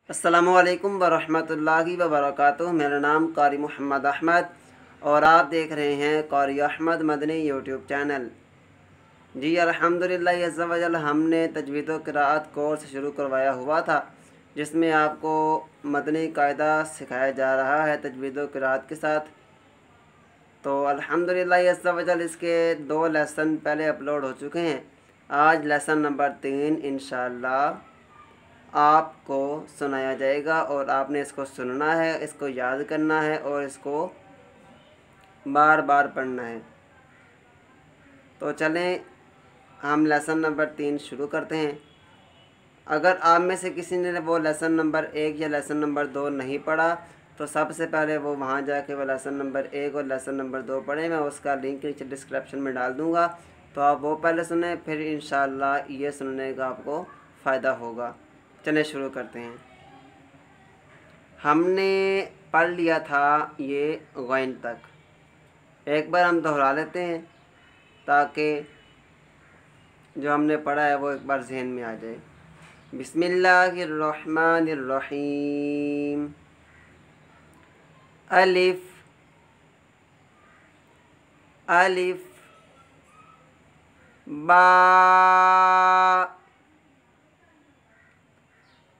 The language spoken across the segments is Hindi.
अस्सलामुअलैकुम वरहमतुल्लाहि वबरकातुहू। मेरा नाम कारी मोहम्मद अहमद और आप देख रहे हैं कारी अहमद मदनी यूट्यूब चैनल। जी अल्हम्दुलिल्लाह अज़्ज़ा वजल हमने तजवीद व क़िराअत कोर्स शुरू करवाया हुआ था, जिसमें आपको मदनी कायदा सिखाया जा रहा है तजवीद व क़िराअत के साथ। तो अल्हम्दुलिल्लाह अज़्ज़ा वजल इसके 2 लेसन पहले अपलोड हो चुके हैं। आज लेसन नंबर 3 इंशाअल्लाह आपको सुनाया जाएगा और आपने इसको सुनना है, इसको याद करना है और इसको बार बार पढ़ना है। तो चलें हम लेसन नंबर 3 शुरू करते हैं। अगर आप में से किसी ने वो लेसन नंबर 1 या लेसन नंबर 2 नहीं पढ़ा तो सबसे पहले वो वहाँ जाके वो लेसन नंबर 1 और लेसन नंबर 2 पढ़ें। मैं उसका लिंक नीचे डिस्क्रिप्शन में डाल दूँगा, तो आप वो पहले सुने, फिर इंशाअल्लाह ये सुनने का आपको फ़ायदा होगा। चलिए शुरू करते हैं। हमने पढ़ लिया था ये गैन तक, एक बार हम दोहरा लेते हैं ताकि जो हमने पढ़ा है वो एक बार जहन में आ जाए। बिस्मिल्लाहिर्रहमानिर्रहीम। अलिफ अलिफ बा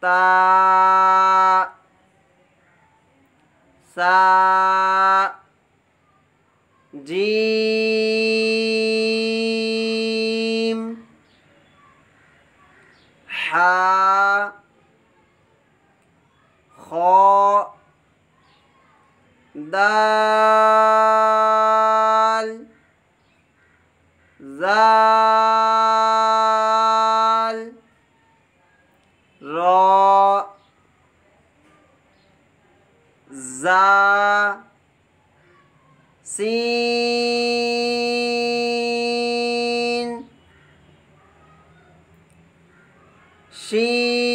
ता सा जीम हा खौ दाल ज़ाल रॉ ज़ा सीन शीन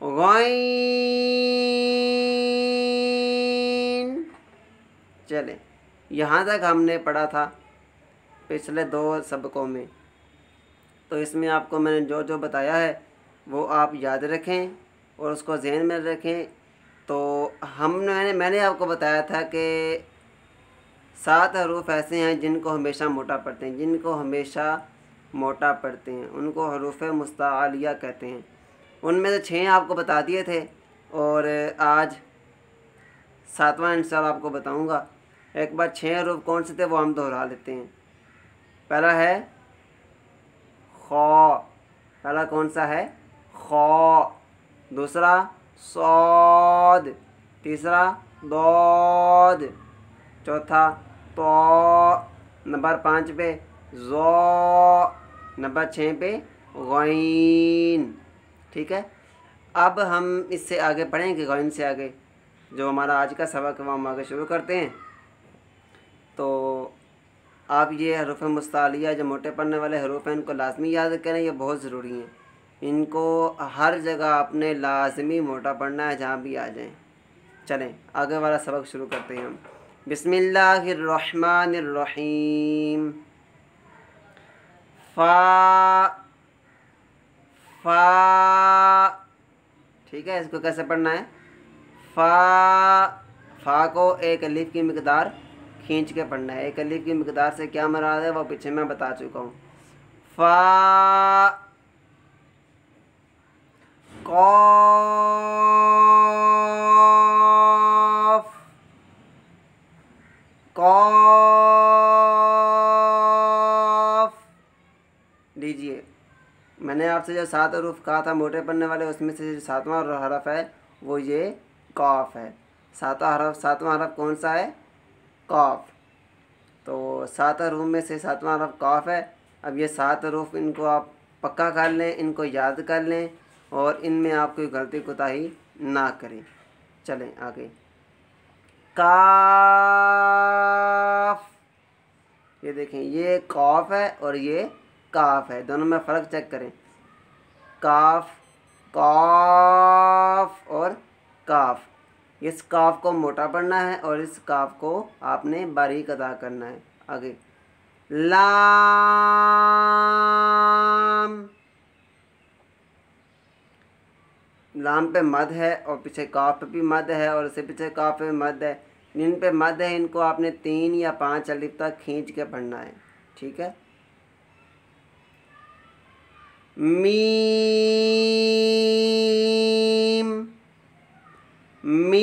गैन। चलें, यहाँ तक हमने पढ़ा था पिछले 2 सबकों में। तो इसमें आपको मैंने जो जो बताया है वो आप याद रखें और उसको ज़हन में रखें। तो मैंने आपको बताया था कि 7 हरूफ ऐसे हैं जिनको हमेशा मोटा पढ़ते हैं, उनको हरूफ मुस्तालिया कहते हैं। उनमें से 6 आपको बता दिए थे और आज 7वां इंशाअल्लाह आपको बताऊंगा। एक बार 6 हरूफ कौन से थे वो हम दोहरा लेते हैं। पहला है खौ, पहला कौन सा है? खौ। दूसरा सौद, तीसरा दौद, चौथा तो, नंबर 5 पे ज़ो, नंबर 6 पे गैन। ठीक है, अब हम इससे आगे पढ़ेंगे। गैन से आगे जो हमारा आज का सबक है वो हम आगे शुरू करते हैं। तो आप ये हरूफ मुस्तालिया जो मोटे पढ़ने वाले हरूफ हैं इनको लाजमी याद करें, ये बहुत ज़रूरी हैं। इनको हर जगह आपने लाजमी मोटा पढ़ना है जहाँ भी आ जाएं। चलें आगे वाला सबक शुरू करते हैं हम। बिस्मिल्लाहिर्रहमानिर्रहीम। फ़ा फ़ा, ठीक है, इसको कैसे पढ़ना है? फ़ा को एक अलिफ की मिक़दार खींच के पढ़ना है। एक अलिफ की मिक़दार से क्या मुराद है वो पीछे मैं बता चुका हूँ। फ़ा कॉफ कॉफ। लीजिए, मैंने आपसे जो 7 हरूफ कहा था मोटे पढ़ने वाले, उसमें से 7वां हरफ है वो ये कॉफ है। 7वां हरफ कौन सा है? कॉफ। तो 7 हरूफ में से 7वां हरफ कॉफ है। अब ये 7 हरूफ इनको आप पक्का कर लें, इनको याद कर लें और इनमें आप कोई गलती कोताही ना करें। चलें आगे। काफ, ये देखें ये कौफ है और ये काफ है, दोनों में फ़र्क चेक करें। काफ, कौफ और काफ, इस काफ को मोटा पढ़ना है और इस काफ को आपने बारीक अदा करना है। आगे लाम, लाम पे मद है और पीछे काफ पे भी मद है और उससे पीछे काफ पे मद है। इन पे मद है, इनको आपने 3 या 5 अलिफ तक खींच के पढ़ना है, ठीक है। मीम, मीम,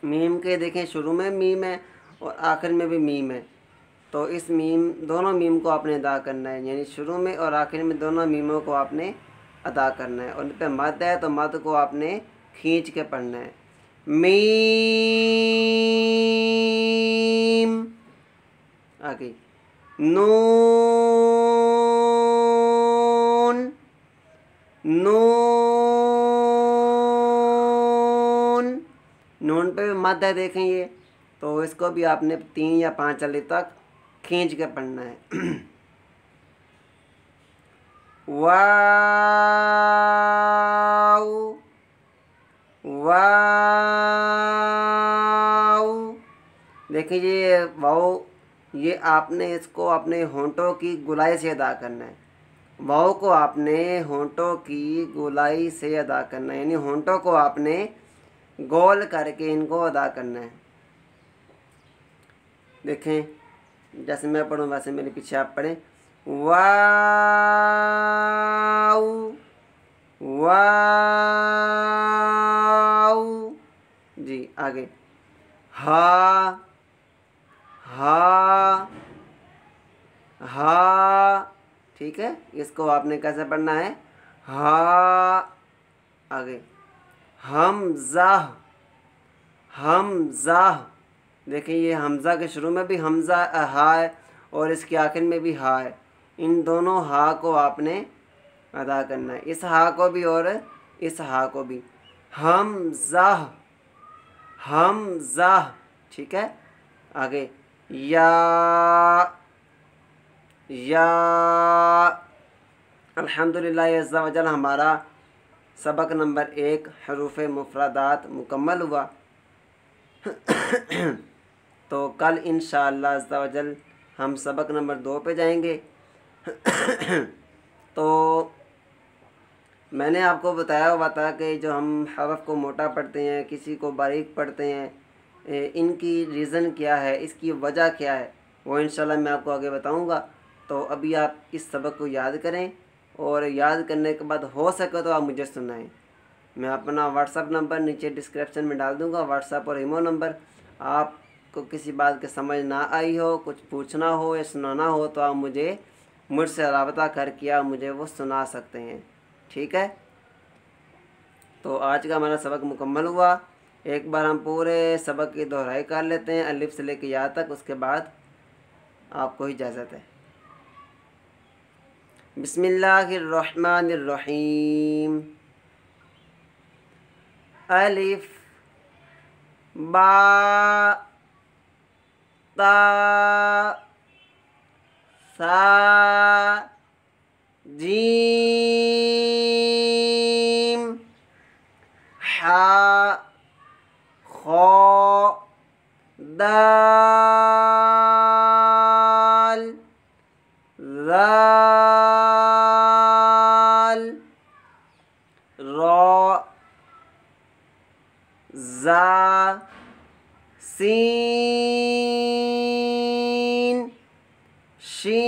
मीम के देखें शुरू में मीम है और आखिर में भी मीम है, तो इस मीम, दोनों मीम को आपने अदा करना है, यानी शुरू में और आखिर में दोनों मीमों को आपने अदा करना है। और इन पर मद है तो मद को आपने खींच के पढ़ना है। मीम, आगे नून, नून, नून पे भी मद है देखें ये, तो इसको भी आपने 3 या 5 अलिफ तक खींच के पढ़ना है। वाव, वाव, देखिए ये वाव, ये आपने इसको अपने होंठों की गोलाई से अदा करना है। वाव को आपने होंठों की गोलाई से अदा करना है, यानी होंठों को आपने गोल करके इनको अदा करना है। देखें जैसे मैं पढ़ूँ वैसे मेरे पीछे आप पढ़ें। वाव, वाव, जी आगे हा, हा, हा, ठीक है, इसको आपने कैसे पढ़ना है, हा। आगे हमज़ा, हमज़ा, देखिए ये हमज़ा के शुरू में भी हमज़ा हा है और इसके आखिर में भी हा है, इन दोनों हा को आपने अदा करना है, इस हा को भी और इस हा को भी। हमज़ा, हमज़ा, ठीक है। आगे या, या, अल्हम्दुलिल्लाह अज़्ज़ा वजल हमारा सबक नंबर 1 हरूफ मुफ़रदात मुकम्मल हुआ। तो कल इंशाअल्लाह अज़्ज़ा वजल हम सबक नंबर 2 पे जाएंगे। तो मैंने आपको बताया हुआ था कि जो हम हरफ को मोटा पढ़ते हैं, किसी को बारीक पढ़ते हैं, इनकी रीज़न क्या है, इसकी वजह क्या है, वो इंशाल्लाह मैं आपको आगे बताऊंगा। तो अभी आप इस सबक को याद करें और याद करने के बाद हो सके तो आप मुझे सुनाएं। मैं अपना व्हाट्सअप नंबर नीचे डिस्क्रिप्शन में डाल दूंगा, व्हाट्सअप और ईमो नंबर। आपको किसी बात की समझ ना आई हो, कुछ पूछना हो या सुनाना हो तो आप मुझसे रब्ता करके आप मुझे वो सुना सकते हैं, ठीक है। तो आज का हमारा सबक मुकम्मल हुआ। एक बार हम पूरे सबक की दोहराई कर लेते हैं अलिफ से लेकर या तक, उसके बाद आपको इजाज़त है। बिस्मिल्लाहिर्रहमानिर्रहीम। अलिफ, बा, ता, सा, जीम, हा, खो, दाल, ज़ाल, रा, ज़ा, सीन, शीन,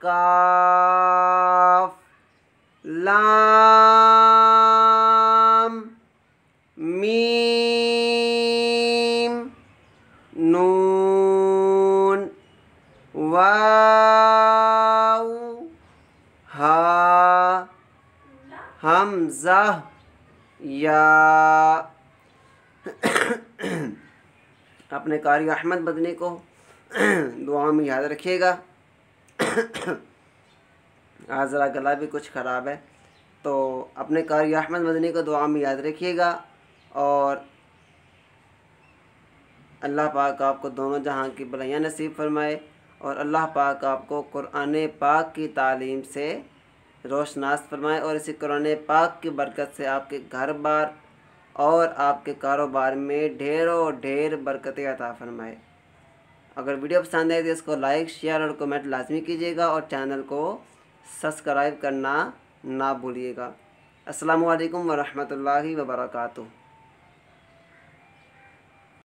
काफ, लाम, हमज़ा या। अपने कारी अहमद मदनी को दुआ में याद रखिएगा। आज ज़रा गला भी कुछ ख़राब है, तो अपने कारी अहमद मदनी को दुआ में याद रखिएगा। और अल्लाह पाक आपको दोनों जहां की भलाइयाँ नसीब फरमाए और अल्लाह पाक आपको कुरान पाक की तालीम से रोशनास फरमाए और इसी कुरान पाक की बरकत से आपके घर बार और आपके कारोबार में ढेरों ढेर बरकतें अता फरमाए। अगर वीडियो पसंद आए तो इसको लाइक, शेयर और कमेंट लाजमी कीजिएगा और चैनल को सब्सक्राइब करना ना भूलिएगा। अस्सलामु अलैकुम व रहमतुल्लाहि व बरकातुहू।